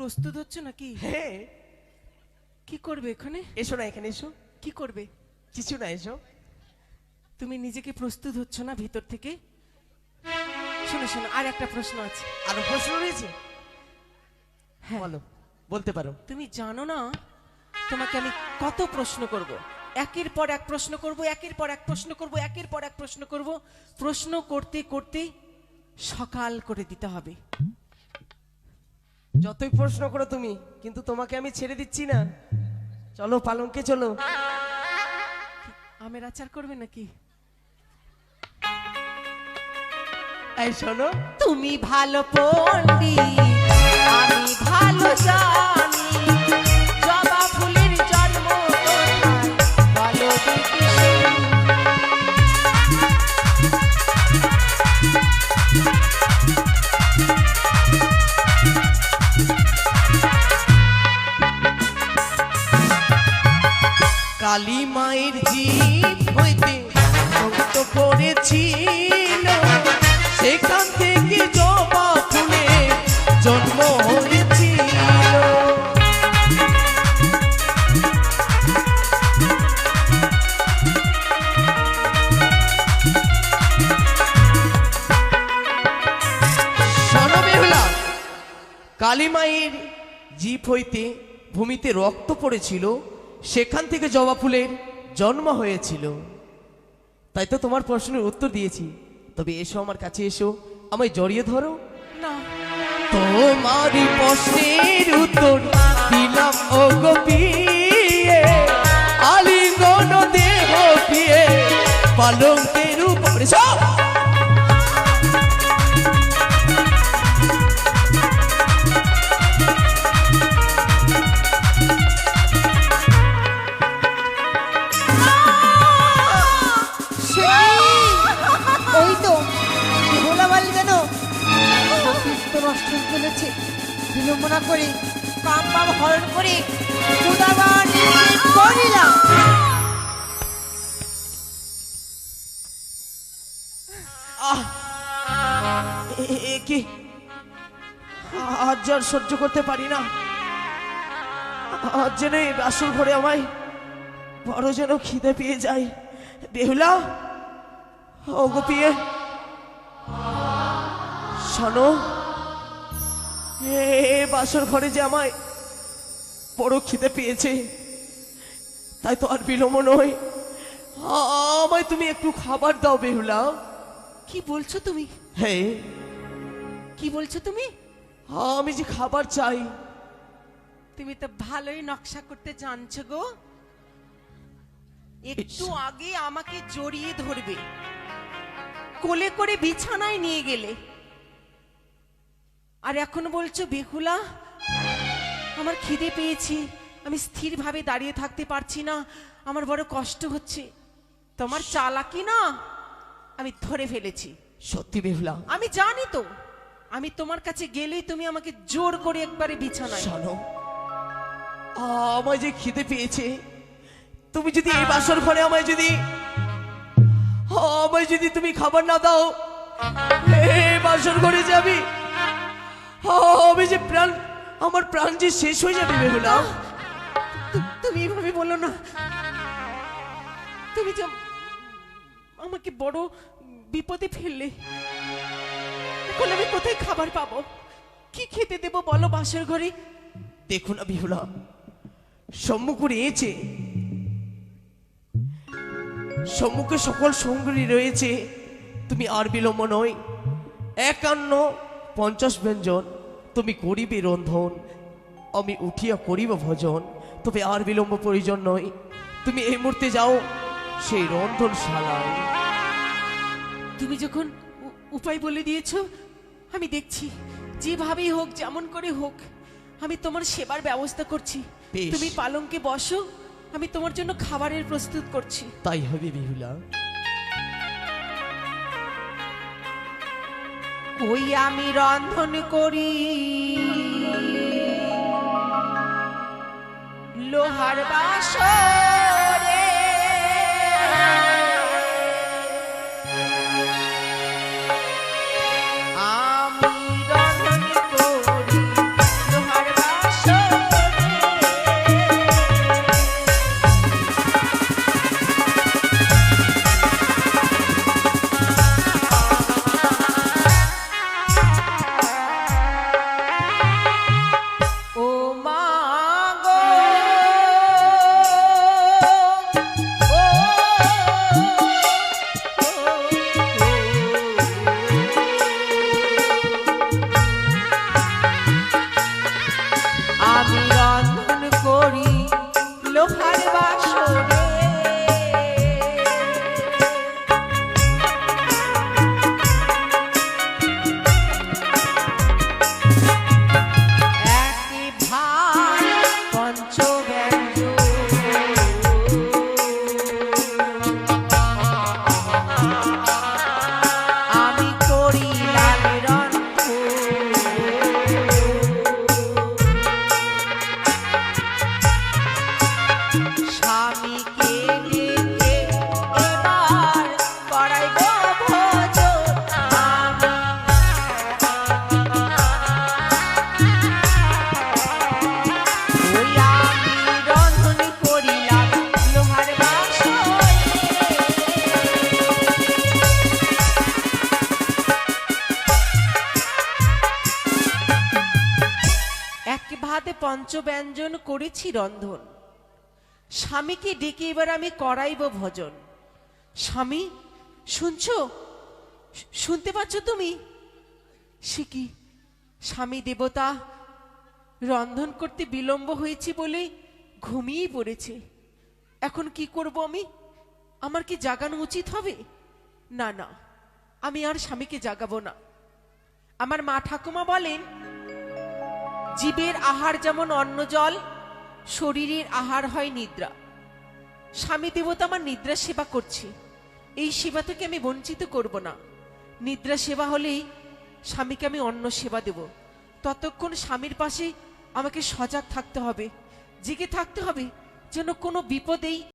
প্রস্তুত হচ্ছ নাকি? হ্যাঁ। কি করবে এখানে? এসো না, এখানে এসো। কি করবে? কিছু না, এসো। তুমি নিজেকে প্রস্তুত হচ্ছ না ভিতর থেকে? শোনো শোনো, আর একটা প্রশ্ন আছে। আরো প্রশ্ন রয়েছে? হ্যাঁ, বলো, বলতে পারো। তুমি জানো না তোমাকে আমি কত প্রশ্ন করব? একের পর এক প্রশ্ন করব, একের পর এক প্রশ্ন করব, একের পর এক প্রশ্ন করব। প্রশ্ন করতে করতে সকাল করে দিতে হবে। যতই প্রশ্ন করো তুমি, কিন্তু তোমাকে আমি ছেড়ে দিচ্ছি না। চলো পালঙ্কে চলো। আমের আচার করবে নাকি? এই শোনো, তুমি ভালো পণ্ডিত, আমি ভালো জানি। জবা ফুলের জন্ম কোথায় বলো দেখি শুনি। কালী মায়ের জিভ হইতে মুক্ত করেছিল, সেখান থেকে জবা ফুলে জন্ম হয়েছিল। শোনো বেহুলা, কালী মায়ের জিভ হইতে ভূমিতে রক্ত পড়েছিল, সেখান থেকে জবা ফুলের জন্ম হয়েছিল। তাই তো তোমার প্রশ্নের উত্তর দিয়েছি। তবে এসো, আমার কাছে এসো, আমায় জড়িয়ে ধরো। না, তোমারই প্রশ্নের উত্তর দিলাম ও গোপিয়ে, আলিঙ্গন দেহ পিয়ে পালঙ্কের উপরে। সব ওই তো ভোলা বালি কেন তো নষ্ট হয়ে চলেছে। বিলম্ব না করে কাম বাম হরণ করে উদাবার করিলাম। কি আজ আর সহ্য করতে পারি না। আজ যেন এই বাসর ঘরে আমায় বড় যেন খিদে পেয়ে যায়। বেহুলা, ও গোপিয়ে শোনো, বাসর ঘরে যে আমায় বড় খিদে পেয়েছে, তাই তো আর বিলম্ব নয়, আমায় তুমি একটু খাবার দাও বেহুলা। কি বলছো তুমি? হ্যাঁ, কি বলছো তুমি? আমি যে খাবার চাই। তুমি তো ভালোই নকশা করতে জানছো গো। একটু আগে আমাকে জড়িয়ে ধরবে, কোলে করে বিছানায় নিয়ে গেলে, আর এখন বলছো বেহুলা আমার খিদে পেয়েছি, আমি স্থিরভাবে দাঁড়িয়ে থাকতে পারছি না, আমার বড় কষ্ট হচ্ছে। তোমার চালাকি না আমি ধরে ফেলেছি। সত্যি বেহুলা? আমি জানি তো, আমি তোমার কাছে গেলেই তুমি আমাকে জোর করে একবারে বিছানায়। শোনো, আমায় যে খিদে পেয়েছে, তুমি যদি এই বাসর ঘরে আমায় যদি তুমি খাবার না দাও, এই বাসর ঘরে যাবি, আমি যে আমার প্রাণ যে শেষ হয়ে যাবে বেহুলা। তুমি এভাবে বলো না, তুমি যে আমাকে বড় বিপদে ফেললে। এখন আমি কোথায় খাবার পাবো? কি খেতে দেবো বলো বাসর ঘরে? দেখো না বেহুলা, সম্মুখে রয়েছে, সম্মুখে সকল সঙ্গী রয়েছে। তুমি আর বিলম্ব নয়, 51-50 ব্যঞ্জন তুমি করিবে রন্ধন, আমি উঠিয়া করিব ভোজন। তবে আর বিলম্ব প্রয়োজন নয়, তুমি এই মুহূর্তে যাও সেই রন্ধনশালায়। তুমি যখন উপায় বলে দিয়েছো, আমি দেখছি, যেভাবেই হোক যেমন করে হোক আমি তোমার সেবার ব্যবস্থা করছি। বেশ। তুমি পালঙ্কে বসো, আমি তোমার জন্য খাবারের প্রস্তুত করছি। তাই হবে বেহুলা। ওই আমি রন্ধন করি লোহার বাসরে, আমি রন্ধন করি লোহার বাসরে। আমি রন্ধন করি লোহার বাসরে। একই ভাত পঞ্চব্যঞ্জন, আমি করিলাম রন্ধন। স্বামীকে ডেকে এবার করাইব ভোজন। ওই আমি রন্ধন করিলাম লোহার বাসরে। এক ভাতে পঞ্চব্যঞ্জন করেছি রন্ধন, স্বামীকে ডেকে এবার আমি করাইব ভোজন। স্বামী শুনছো, শুনতে পাচ্ছ তুমি? সে কি, স্বামী দেবতা রন্ধন করতে বিলম্ব হয়েছে বলে ঘুমিয়ে পড়েছে। এখন কি করব আমি? আমার কি জাগানো উচিত হবে? না না, আমি আর স্বামীকে জাগাবো না। আমার মা ঠাকুমা বলেন, জীবের আহার যেমন অন্ন জল, শরীরের আহার হয় নিদ্রা। স্বামী দেবতা আমার নিদ্রা সেবা করছে, এই সেবা থেকে আমি বঞ্চিত করব না। নিদ্রা সেবা হলেই স্বামীকে আমি অন্ন সেবা দেব। ততক্ষণ স্বামীর পাশে আমাকে সজাগ থাকতে হবে, জেগে থাকতে হবে, যেন কোনো বিপদেই